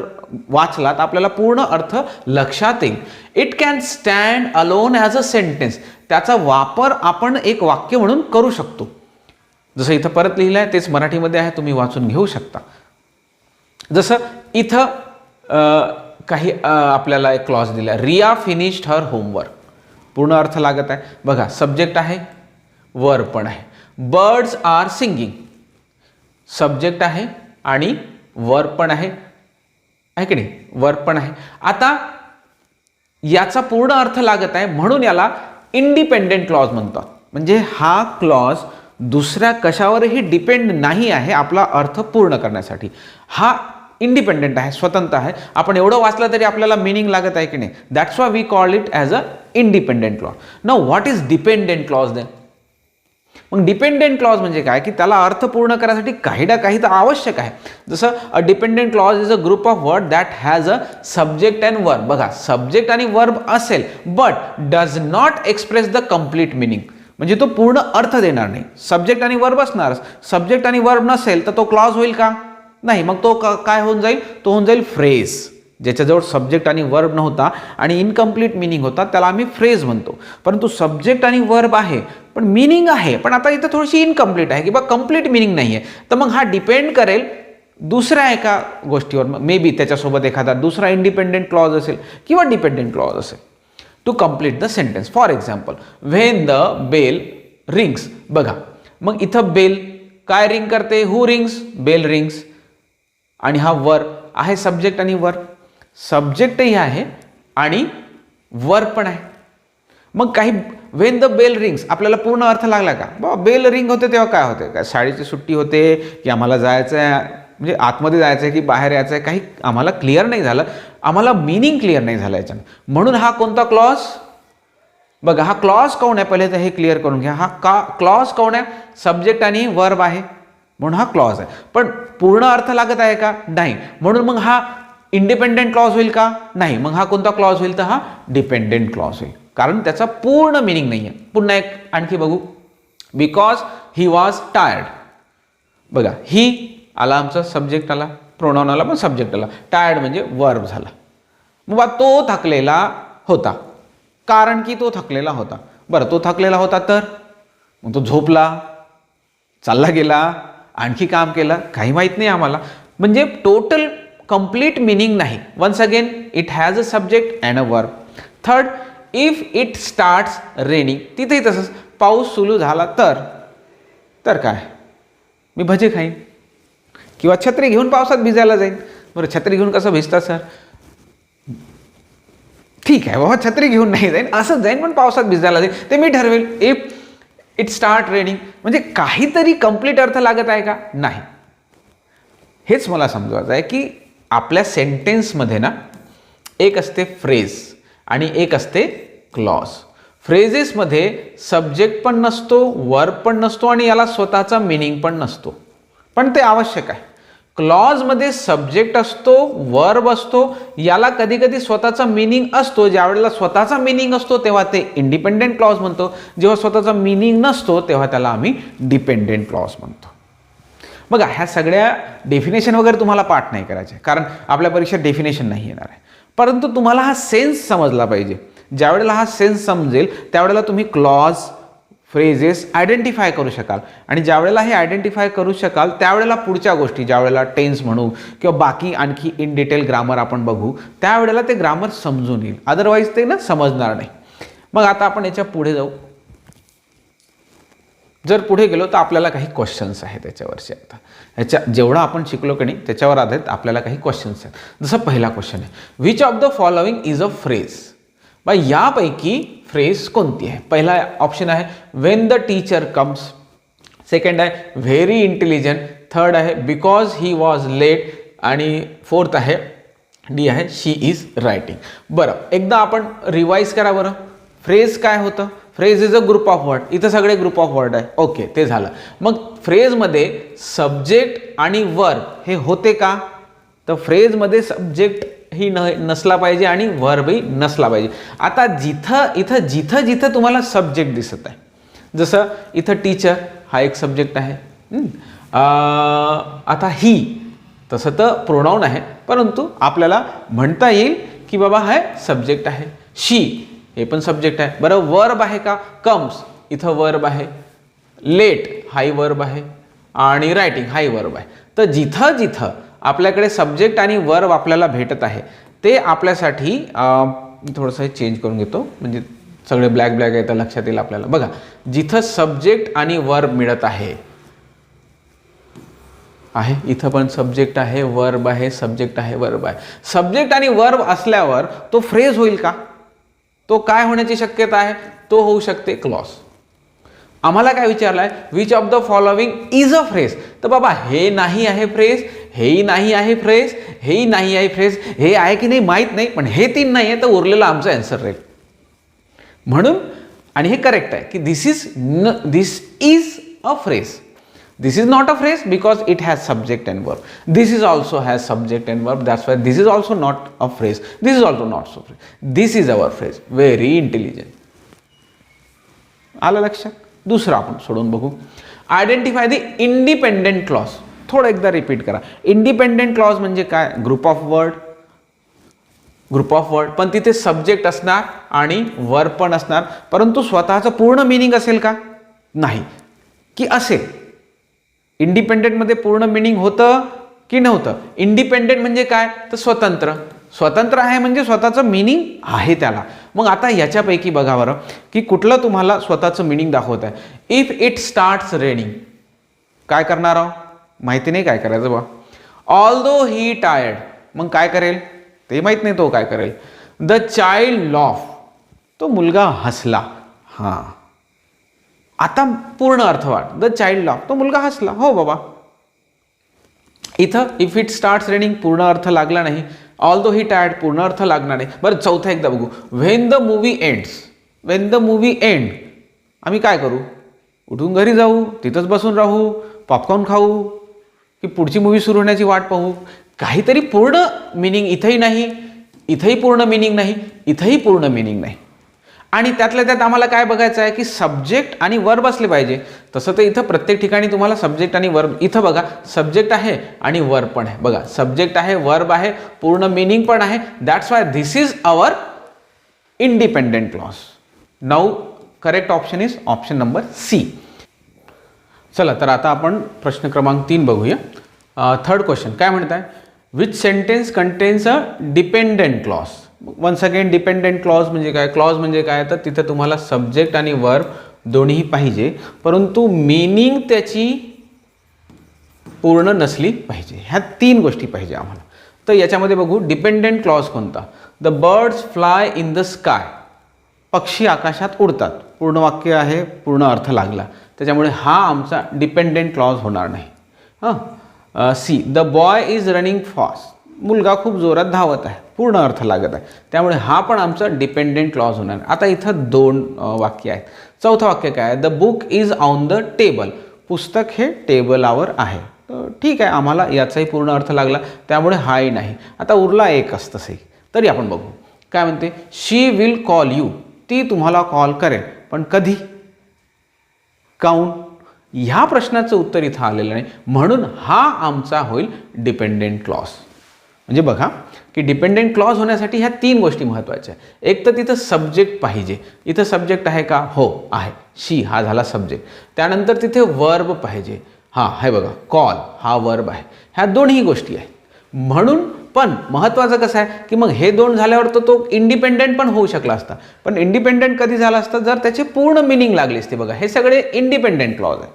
वाचला तर आपल्याला पूर्ण अर्थ लक्षात येईल. It can stand alone as a sentence. त्याचा वापर आपण एक वाक्य म्हणून करू शकतो. जसं इथं परत लिहिलं आहे तेच मराठीमध्ये आहे, तुम्ही वाचून घेऊ शकता. जसं इथं काही आपल्याला एक क्लॉज दिला, रिया फिनिश्ड हर होमवर्क. पूर्ण अर्थ लागत आहे. बघा, सब्जेक्ट आहे, वर्ब पण आहे. बर्ड्स आर सिंगिंग, सब्जेक्ट आहे आणि वर्ब पण आहे की नाही? वर्ब पण आहे. आता याचा पूर्ण अर्थ लागत आहे म्हणून याला इंडिपेंडेंट क्लॉज म्हणतात. म्हणजे हा क्लॉज दुसऱ्या कशावरही डिपेंड नाही आहे आपला अर्थ पूर्ण करण्यासाठी. हा इंडिपेंडेंट आहे, स्वतंत्र आहे. आपण एवढं वाचलं तरी आपल्याला मिनिंग लागत आहे की नाही? That's why we call it as a independent clause. Now what is dependent clause then? मग डिपेंडेंट क्लॉज म्हणजे काय की त्याला अर्थ पूर्ण करण्यासाठी काही ना काही तर आवश्यक आहे. जसं अ dependent clause is a group of word that has a subject and verb. बघा, सब्जेक्ट आणि वर्ब असेल but does not express the complete meaning. म्हणजे तो पूर्ण अर्थ देणार नाही. सब्जेक्ट आणि वर्ब असणार, सब्जेक्ट आणि वर्ब नसेल तर तो क्लॉज होईल का? नाही. मग तो काय होऊन जाईल? तो होऊन जाईल फ्रेज. ज्याच्याजवळ सब्जेक्ट आणि वर्ब नव्हता आणि इनकम्प्लीट मिनिंग होता त्याला आम्ही फ्रेज म्हणतो. परंतु सब्जेक्ट आणि वर्ब आहे पण मिनिंग आहे, पण आता इथं थोडीशी इनकम्प्लीट आहे किंवा कंप्लीट मिनिंग नाही आहे, तर मग हा डिपेंड करेल दुसऱ्या एका गोष्टीवर. मे बी त्याच्यासोबत एखादा दुसरा इंडिपेंडेंट क्लॉज असेल किंवा डिपेंडेंट क्लॉज असेल to complete the sentence. For example, when the bell rings. बघा, मग इथं बेल काय रिंग करते? Who rings? Bell rings. आणि हा वर्ब आहे सब्जेक्ट आणि वर्ब. सब्जेक्टही आहे आणि वर्ब पण आहे. मग काही व्हेन द बेल रिंग्स आपल्याला पूर्ण अर्थ लागला का? बाबा बेल रिंग होते तेव्हा काय होते? काय शाळेची सुट्टी होते की आम्हाला जायचं आहे, म्हणजे आतमध्ये जायचं आहे की बाहेर यायचं आहे, काही आम्हाला क्लिअर नाही झालं. आम्हाला मिनिंग क्लिअर नाही झालं याच्यानं. म्हणून हा कोणता क्लॉज? बघा, हा क्लॉज कोण आहे? पहिले तर हे क्लिअर करून घ्या. हा क्लॉज कोण आहे? सब्जेक्ट आणि वर्ब आहे म्हणून हा क्लॉज आहे. पण पूर्ण अर्थ लागत आहे का? नाही. म्हणून मग हा इंडिपेंडेंट क्लॉज होईल का? नाही. मग हा कोणता क्लॉज होईल? तर हा डिपेंडेंट क्लॉज होईल, कारण त्याचा पूर्ण मिनिंग नाही आहे. पुन्हा एक आणखी बघू. Because he was tired. बघा, ही आला आमचा सब्जेक्ट आला, प्रोनाउन आला पण सब्जेक्ट आला. टायर्ड म्हणजे वर्ब झाला. मग तो थकलेला होता, कारण की तो थकलेला होता. बरं, तो थकलेला होता तर मग तो झोपला, चालला गेला, आणखी काम केलं, काही माहीत नाही आम्हाला. म्हणजे टोटल कंप्लीट मिनिंग नाही. Once again, it has a subject and a verb. Third, if it starts raining. तिथेही तसंच, पाऊस सुरू झाला तर काय? मी भजे खाईन किंवा छत्री घेऊन पावसात भिजायला जाईन. बरं, छत्री घेऊन कसं भिजता सर? ठीक आहे बाबा, छत्री घेऊन नाही जाईन, असंच जाईन पण पावसात भिजायला जाईन, ते मी ठरवेल. इफ इट स्टार्ट रेनिंग म्हणजे काहीतरी कंप्लीट अर्थ लागत आहे का? नाही. हेच मला समजवायचं आहे की आपल्या सेंटेन्समध्ये ना एक असते फ्रेज आणि एक असते क्लॉज. फ्रेजेसमध्ये सब्जेक्ट पण नसतो, वर्ब पण नसतो आणि याला स्वतःचा मिनिंग पण नसतो, पण ते आवश्यक आहे. क्लॉजमध्ये सब्जेक्ट असतो, वर्ब असतो, याला कधी कधी स्वतःचा मिनिंग असतो. ज्या वेळेला स्वतःचा मिनिंग असतो तेव्हा ते इंडिपेंडेंट क्लॉज म्हणतो. जेव्हा स्वतःचा मिनिंग नसतो तेव्हा त्याला आम्ही डिपेंडेंट क्लॉज म्हणतो. बघा, ह्या सगळ्या डेफिनेशन वगैरे तुम्हाला पाठ नाही करायचे, कारण आपल्या परीक्षेत डेफिनेशन नाही येणार आहे. परंतु तुम्हाला हा सेन्स समजला पाहिजे. ज्या वेळेला हा सेन्स समजेल त्यावेळेला तुम्ही क्लॉज, फ्रेजेस आयडेंटिफाय करू शकाल. आणि ज्या वेळेला हे आयडेंटिफाय करू शकाल त्यावेळेला पुढच्या गोष्टी, ज्या वेळेला टेन्स म्हणू किंवा बाकी आणखी इन डिटेल ग्रामर आपण बघू, त्यावेळेला ते ग्रामर समजून येईल. अदरवाईज ते ना समजणार नाही. मग आता आपण याच्या पुढे जाऊ. जर पुढे गेलो तर आपल्याला काही क्वेश्चन्स आहेत त्याच्यावरचे. आता ह्याच्या जेवढा आपण शिकलो की नाही त्याच्यावर आधारित आपल्याला काही क्वेश्चन्स आहेत. जसं पहिला क्वेश्चन आहे, which of the following is a phrase. बा यापैकी फ्रेज कोणती आहे? पहिला ऑप्शन आहे when the teacher comes. Second आहे व्हेरी इंटेलिजंट. थर्ड आहे बिकॉज ही वॉज लेट. आणि फोर्थ आहे डी आहे शी इज रायटिंग. बरं, एकदा आपण रिवाइज करा बरं. फ्रेज काय होतं? Phrase is a group of word. इथं सगळे ग्रुप ऑफ वर्ड आहे. ओके, ते झालं. मग फ्रेजमध्ये सब्जेक्ट आणि वर्ब हे होते का? तर फ्रेजमध्ये सब्जेक्ट ही नसला पाहिजे आणि वर्बही नसला पाहिजे. आता इथं जिथं तुम्हाला सब्जेक्ट दिसत आहे, जसं इथं टीचर हा एक सब्जेक्ट आहे. आता ही तसं तर प्रोनाउन आहे, परंतु आपल्याला म्हणता येईल की बाबा हा सब्जेक्ट आहे. शी हे पण सब्जेक्ट आहे. बरं, वर्ब आहे का? कम्स इथं वर्ब आहे. लेट हाही वर्ब आहे आणि रायटिंग हाही वर्ब आहे. तर जिथं आपल्याकडे सब्जेक्ट आणि वर्ब आपल्याला भेटत आहे ते आपल्यासाठी थोडंसं चेंज करून घेतो, म्हणजे सगळे ब्लॅक आहे तर लक्षात येईल आपल्याला. बघा, जिथं सब्जेक्ट आणि वर्ब मिळत आहे इथं पण सब्जेक्ट आहे, वर्ब आहे, सब्जेक्ट आहे, वर्ब आहे. सब्जेक्ट आणि वर्ब असल्यावर तो फ्रेज होईल का? तो काय होण्याची शक्यता आहे? तो होऊ शकते क्लॉज. आम्हाला काय विचारलाय? Which of the following is a phrase. तर बाबा हे नाही आहे फ्रेज, हेही नाही आहे फ्रेज, हेही नाही आहे फ्रेज, हे आहे की नाही माहीत नाही, पण हे तीन नाही आहे तर उरलेलं आमचं आन्सर राहील. म्हणून आणि हे करेक्ट आहे की this is a phrase. This is not a phrase because it has subject and verb. This is also has subject and verb. That's why this is also not a phrase. This is also not so phrase. This is our phrase. Very intelligent. आलं लक्षात? दुसरं आपण सोडून बघू. Identify the independent clause. थोडं एकदा repeat करा. Independent clause म्हणजे काय? ग्रुप ऑफ वर्ड, पण तिथे सब्जेक्ट असणार आणि वर्ब पण असणार, परंतु स्वतःचं पूर्ण मिनिंग असेल का? नाही. की असेल? इंडिपेंडेंटमध्ये पूर्ण मिनिंग होतं की नव्हतं? इंडिपेंडेंट म्हणजे काय? तर स्वतंत्र. स्वतंत्र आहे म्हणजे स्वतःचं मिनिंग आहे त्याला. मग आता याच्यापैकी बघा बरं की कुठलं तुम्हाला स्वतःचं मिनिंग दाखवत आहे. इफ इट स्टार्ट्स रेनिंग, काय करणार आहोत? माहिती नाही काय करायचं बा. ऑल्दो ही टायर्ड, मग काय करेल ते माहित नाही, तो काय करेल. द चाइल्ड लॉफ, तो मुलगा हसला. हां, आता पूर्ण अर्थ वाट. द चाइल्ड लॉफ, तो मुलगा हसला. हो बाबा, इथं इफ इट स्टार्ट्स रेनिंग पूर्ण अर्थ लागला नाही. ऑल्दो ही टायर्ड पूर्ण अर्थ लागणार नाही. बरं, चौथा एकदा बघू. When the movie ends, when the movie end, आम्ही काय करू? उठून घरी जाऊ, तिथंच बसून राहू, पॉपकॉर्न खाऊ, की पुढची मूवी सुरू होण्याची वाट पाहू? काहीतरी पूर्ण मिनिंग इथंही नाही, इथंही पूर्ण मिनिंग नाही, इथंही पूर्ण मिनिंग नाही. आणि त्यातल्या त्यात आम्हाला काय बघायचं आहे की सब्जेक्ट आणि वर्ब असले पाहिजे. तसं तर इथं प्रत्येक ठिकाणी तुम्हाला सब्जेक्ट आणि वर्ब, इथं बघा सब्जेक्ट आहे आणि वर्ब पण आहे. बघा, सब्जेक्ट आहे, वर्ब आहे, पूर्ण मिनिंग पण आहे. That's why this is our independent clause. Now correct option is option number C. चला, तर आता आपण प्रश्न क्रमांक 3 बघूया. थर्ड क्वेश्चन काय म्हणत आहे? Which sentence contains a dependent clause. Once again, dependent clause म्हणजे काय? क्लॉज म्हणजे काय? तर तिथं तुम्हाला सब्जेक्ट आणि वर्ब दोन्ही पाहिजे, परंतु मीनिंग त्याची पूर्ण नसली पाहिजे. ह्या 3 गोष्टी पाहिजे आम्हाला. तर याच्यामध्ये बघू डिपेंडेंट क्लॉज कोणता. The birds fly in the sky, पक्षी आकाशात उडतात. पूर्ण वाक्य आहे, पूर्ण अर्थ लागला, त्याच्यामुळे हा आमचा डिपेंडेंट क्लॉज होणार नाही. हां. C, the boy is running fast, मुलगा खूप जोरात धावत आहे, पूर्ण अर्थ लागत आहे, त्यामुळे हा पण आमचा डिपेंडेंट क्लॉज होणार. आता इथं 2 वाक्य आहेत. चौथं वाक्य काय आहे? The book is on the table, पुस्तक हे टेबलावर आहे. तर ठीक आहे, आम्हाला याचाही पूर्ण अर्थ लागला, त्यामुळे हाही नाही. आता उरला एकच तसंही, तरी आपण बघू काय म्हणते. शी विल कॉल यू, ती तुम्हाला कॉल करेल, पण कधी? काऊन? ह्या प्रश्नाचं उत्तर इथं आलेलं नाही, म्हणून हा आमचा होईल डिपेंडेंट क्लॉज. म्हणजे बघा की डिपेंडेंट क्लॉज होण्यासाठी ह्या 3 गोष्टी महत्त्वाच्या आहेत. एक तर तिथं सब्जेक्ट पाहिजे. इथं सब्जेक्ट आहे का? हो आहे. शी हा झाला सब्जेक्ट. त्यानंतर तिथे वर्ब पाहिजे. हां, आहे बघा, कॉल हा वर्ब आहे. ह्या दोन्ही गोष्टी आहेत. म्हणून पण महत्त्वाचं कसं आहे की मग हे 2 झाल्यावर तर तो इंडिपेंडेंट पण होऊ शकला असता. पण इंडिपेंडेंट कधी झाला असता? जर त्याचे पूर्ण मिनिंग लागली असते. बघा, हे सगळे इंडिपेंडेंट क्लॉज आहेत.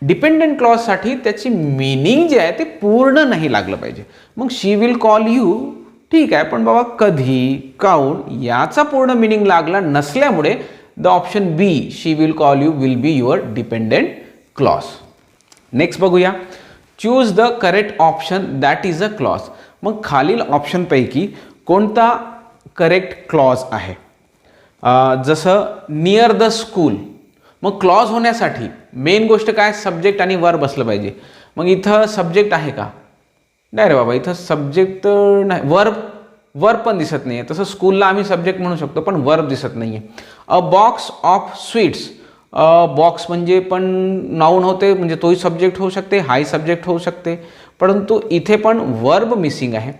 डिपेंडेंट क्लॉजसाठी त्याची मिनिंग जे आहे ते पूर्ण नाही लागलं पाहिजे. मग शी विल कॉल यू, ठीक आहे, पण बाबा कधी, काऊन याचा पूर्ण मिनिंग लागला नसल्यामुळे the option B, she will call you, will be your dependent clause. Next बघूया. Choose the correct option that is a clause. मग खालील ऑप्शनपैकी कोणता करेक्ट क्लॉज आहे? जसं नियर द स्कूल. मग क्लॉज होण्यासाठी मेन गोष्ट काय? सब्जेक्ट आणि वर्ब असलं पाहिजे. मग इथं सब्जेक्ट आहे का? नाही रे बाबा, इथं सब्जेक्ट नाही, वर्ब पण दिसत नाही आहे. तसं स्कूलला आम्ही सब्जेक्ट म्हणू शकतो, पण वर्ब दिसत नाही आहे. अ बॉक्स ऑफ स्वीट्स, बॉक्स म्हणजे पण नाऊन होते, म्हणजे तोही सब्जेक्ट होऊ शकते, हाही सब्जेक्ट होऊ शकते, परंतु इथे पण वर्ब मिसिंग आहे.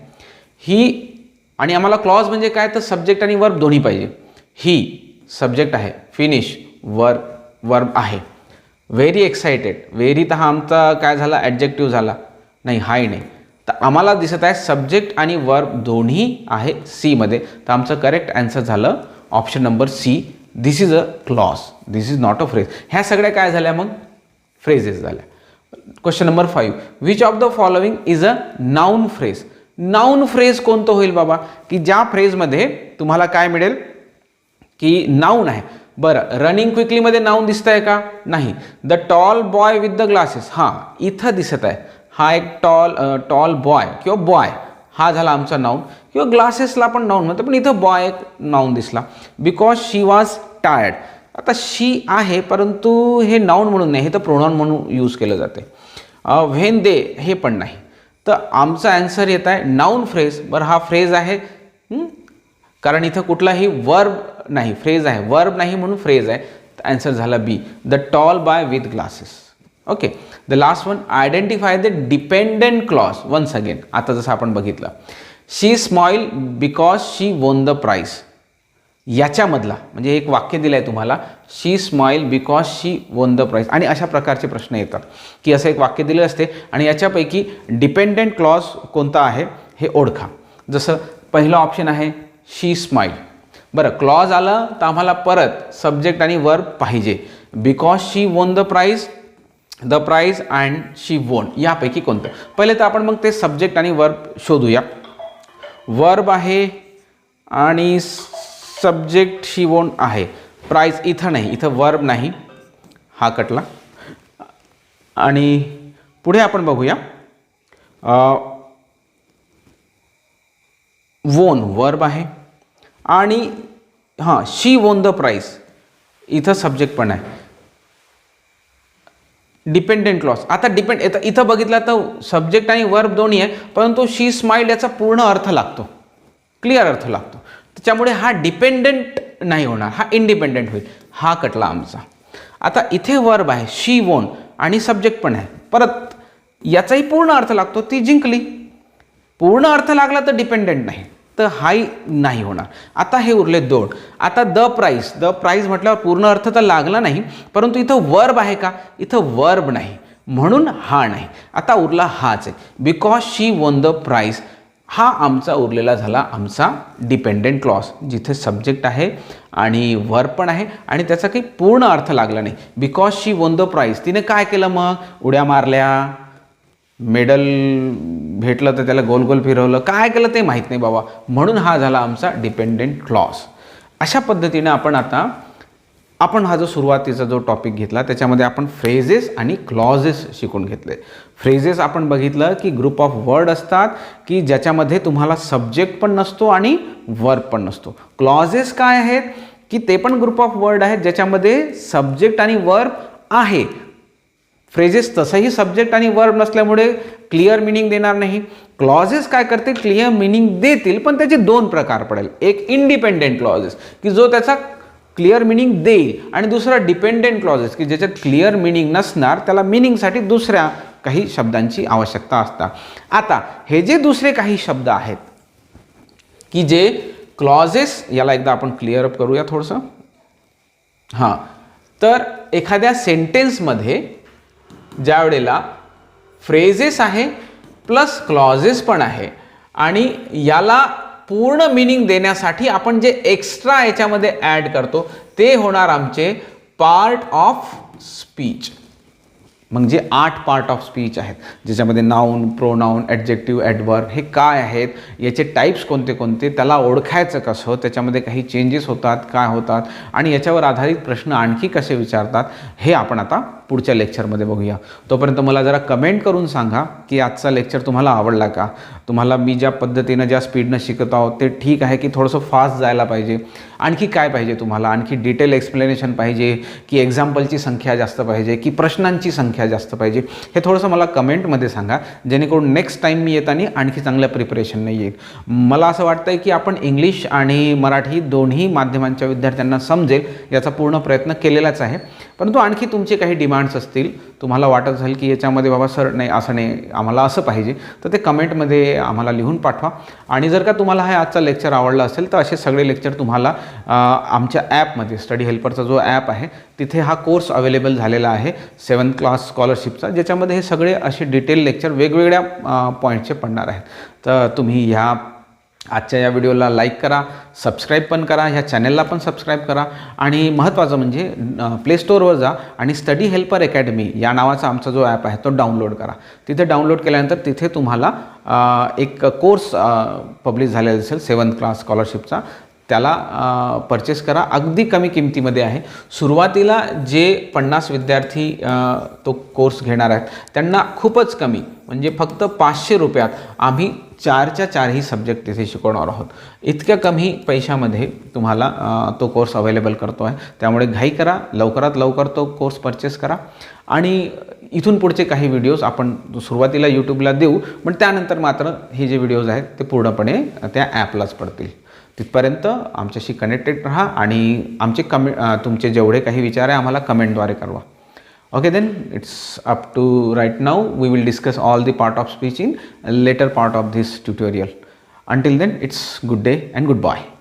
ही, आणि आम्हाला क्लॉज म्हणजे काय? तर सब्जेक्ट आणि वर्ब दोन्ही पाहिजे. ही सब्जेक्ट आहे, फिनिश वर्ब आहे. व्हेरी एक्साइटेड, व्हेरी तर हा आमचा काय झाला? ॲडजेक्टिव्ह झाला. नाही, हाही नाही. तर आम्हाला दिसत आहे सब्जेक्ट आणि वर्ब दोन्ही आहे सीमध्ये. तर आमचं करेक्ट आन्सर झालं option number C. This is a clause, this is not a phrase. ह्या सगळ्या काय झाल्या? मग फ्रेजेस झाल्या. Question number 5. Which of the following is a noun phrase. Noun phrase कोणतं होईल बाबा? की ज्या फ्रेजमध्ये तुम्हाला काय मिळेल की नाऊन आहे. बरं, रनिंग क्विकलीमध्ये नाऊन दिसत आहे का? नाही. The tall boy with the glasses, हां इथं दिसत आहे. हा एक टॉल बॉय किंवा बॉय हा झाला आमचा नाऊन, किंवा ग्लासेसला पण नाऊन म्हणतो, पण इथं बॉय एक नाऊन दिसला. Because she was tired. आता शी आहे, परंतु हे नाऊन म्हणून नाही, हे तर प्रोनाऊन म्हणून यूज केलं जाते. व्हेन दे हे पण नाही. तर आमचा आन्सर येत आहे नाऊन फ्रेज. बरं, हा फ्रेज आहे कारण इथं कुठलाही वर्ब नाही, फ्रेज आहे, वर्ब नाही म्हणून फ्रेज आहे. आन्सर झाला B, the tall boy with glasses. Okay. The last one, identify the dependent clause. Once again, आता जसं आपण बघितलं, शी smile because she won the price. याच्यामधला म्हणजे एक वाक्य दिलं आहे तुम्हाला, शी smile because she won the price. आणि अशा प्रकारचे प्रश्न येतात की असं एक वाक्य दिलं असते आणि याच्यापैकी डिपेंडंट क्लॉज कोणता आहे हे ओळखा. जसं पहिला ऑप्शन आहे शी स्माइल. बरं, क्लॉज आलं तर आम्हाला परत सब्जेक्ट आणि वर्ब पाहिजे. Because she won the prize, the prize and she won, यापैकी कोणतं. पहिले तर आपण मग ते सब्जेक्ट आणि वर्ब शोधूया. वर्ब आहे आणि सब्जेक्ट शी वोन आहे. प्राइज इथं नाही, इथं वर्ब नाही, हा कटला. आणि पुढे आपण बघूया वोन वर्ब आहे आणि हां शी वोन द प्राइज, इथं सब्जेक्ट पण आहे. डिपेंडेंट क्लॉज, आता इथं बघितलं तर सब्जेक्ट आणि वर्ब दोन्ही आहे, परंतु शी स्माइल याचा पूर्ण अर्थ लागतो, क्लिअर अर्थ लागतो. त्याच्यामुळे हा डिपेंडंट नाही होणार, हा इंडिपेंडंट होईल. हा कटला आमचा. आता इथे वर्ब आहे शी वोन आणि सब्जेक्ट पण आहे, परत याचाही पूर्ण अर्थ लागतो, ती जिंकली. पूर्ण अर्थ लागला तर डिपेंडंट नाही, तर हाही नाही होणार. आता हे उरले दोन. आता द प्राइज म्हटल्यावर पूर्ण अर्थ तर लागला नाही, परंतु इथं वर्ब आहे का, इथं वर्ब नाही, म्हणून हा नाही. आता उरला हाच आहे, because she won the price. हा आमचा उरलेला झाला आमचा डिपेंडेंट क्लॉज, जिथे सब्जेक्ट आहे आणि वर्ब पण आहे आणि त्याचा काही पूर्ण अर्थ लागला नाही. Because she won the price, तिने काय केलं मग, उड्या मारल्या, मेडल भेटलं तर त्याला गोल गोल फिरवलं, काय केलं ते माहीत नाही बाबा, म्हणून हा झाला आमचा डिपेंडेंट क्लॉज. अशा पद्धतीने आपण हा जो सुरुवातीचा जो टॉपिक घेतला त्याच्यामध्ये आपण फ्रेजेस आणि क्लॉजेस शिकून घेतले. फ्रेजेस आपण बघितलं की ग्रुप ऑफ वर्ड असतात की ज्याच्यामध्ये तुम्हाला सब्जेक्ट पण नसतो आणि वर्ब पण नसतो. क्लॉजेस काय आहेत की ते पण ग्रुप ऑफ वर्ड आहेत ज्याच्यामध्ये सब्जेक्ट आणि वर्ब आहे. फ्रेजेस तसंही सब्जेक्ट आणि वर्ब नसल्यामुळे क्लिअर मिनिंग देणार नाही. क्लॉजेस काय करते, क्लिअर मिनिंग देतील, पण त्याचे दोन प्रकार पडेल. एक इंडिपेंडेंट क्लॉजेस की जो त्याचा क्लिअर मिनिंग देईल आणि दुसरा डिपेंडेंट क्लॉजेस की ज्याच्यात क्लिअर मिनिंग नसणार, त्याला मिनिंगसाठी दुसऱ्या काही शब्दांची आवश्यकता असतात. आता हे जे दुसरे काही शब्द आहेत की जे क्लॉजेस, याला एकदा आपण क्लिअर अप करूया थोडंसं. हां, तर एखाद्या सेंटेन्समध्ये ज्या वेळेला फ्रेजेस आहे प्लस क्लॉजेस पण आहे आणि याला पूर्ण मिनिंग देण्यासाठी आपण जे एक्स्ट्रा याच्यामध्ये ॲड करतो ते होणार आमचे पार्ट ऑफ स्पीच. म्हणजे 8 पार्ट ऑफ स्पीच आहेत ज्याच्यामध्ये नाऊन, प्रोनाऊन, ॲडजेक्टिव्ह, ॲडवर्ब हे काय आहेत, याचे टाईप्स कोणते कोणते, त्याला ओळखायचं कसं, त्याच्यामध्ये काही चेंजेस होतात काय होतात आणि याच्यावर आधारित प्रश्न आणखी कसे विचारतात, हे आपण आता पुढच्या लेक्चरमध्ये बघूया. तोपर्यंत मला जरा कमेंट करून सांगा की आजचा लेक्चर तुम्हाला आवडला का, तुम्हाला मी ज्या पद्धतीनं ज्या स्पीडनं शिकत आहोत ते ठीक आहे की थोडंसं फास्ट जायला पाहिजे, आणखी काय पाहिजे तुम्हाला, आणखी डिटेल एक्सप्लेनेशन पाहिजे की एक्झाम्पलची संख्या जास्त पाहिजे की प्रश्नांची संख्या जास्त पाहिजे, हे थोडंसं मला कमेंटमध्ये सांगा, जेणेकरून नेक्स्ट टाईम मी येताना आणखी चांगल्या प्रिपरेशनने येईल. मला असं वाटतं आहे की आपण इंग्लिश आणि मराठी दोन्ही माध्यमांच्या विद्यार्थ्यांना समजेल याचा पूर्ण प्रयत्न केलेलाच आहे. परंतु आणखी तुमचे काही डिमांड्स असतील, तुम्हाला वाटत झालं की याच्यामध्ये बाबा सर नाही असं नाही, आम्हाला असं पाहिजे, तर ते कमेंटमध्ये आम्हाला लिहून पाठवा. आणि जर का तुम्हाला हा आजचा लेक्चर आवडला असेल तर असे सगळे लेक्चर तुम्हाला आमच्या ॲपमध्ये, स्टडी हेल्परचा जो ॲप आहे तिथे हा कोर्स अवेलेबल झालेला आहे 7th क्लास स्कॉलरशिपचा, ज्याच्यामध्ये हे सगळे असे डिटेल लेक्चर वेगवेगळ्या पॉईंटचे पडणार आहेत. तर तुम्ही ह्या आजच्या या व्हिडिओला लाईक करा, सबस्क्राईब पण करा, ह्या चॅनलला पण सबस्क्राईब करा आणि महत्त्वाचं म्हणजे प्ले स्टोअरवर जा आणि स्टडी हेल्पर अकॅडमी या नावाचा आमचा जो ॲप आहे तो डाउनलोड करा. तिथे डाउनलोड केल्यानंतर तिथे तुम्हाला एक कोर्स पब्लिश झालेला असेल 7th क्लास स्कॉलरशिपचा, त्याला परचेस करा. अगदी कमी किमतीमध्ये आहे. सुरुवातीला जे 50 विद्यार्थी तो कोर्स घेणार आहेत त्यांना खूपच कमी, म्हणजे फक्त 500 रुपयात आम्ही 4च्या 4ही सब्जेक्ट तिथे शिकवणार आहोत. इतक्या कमी पैशामध्ये तुम्हाला तो कोर्स अवेलेबल करतो आहे. त्यामुळे घाई करा, लवकरात लवकर तो कोर्स परचेस करा. आणि इथून पुढचे काही व्हिडिओज आपण सुरुवातीला यूट्यूबला देऊ, पण त्यानंतर मात्र हे जे व्हिडिओज आहेत ते पूर्णपणे त्या ॲपलाच पडतील. तिथपर्यंत आमच्याशी कनेक्टेड राहा आणि आमचे तुमचे जेवढे काही विचार आहे आम्हाला कमेंटद्वारे कळवा. Okay, then it's up to right now. We will discuss all the part of speech in a later part of this tutorial. Until then, it's good day and goodbye.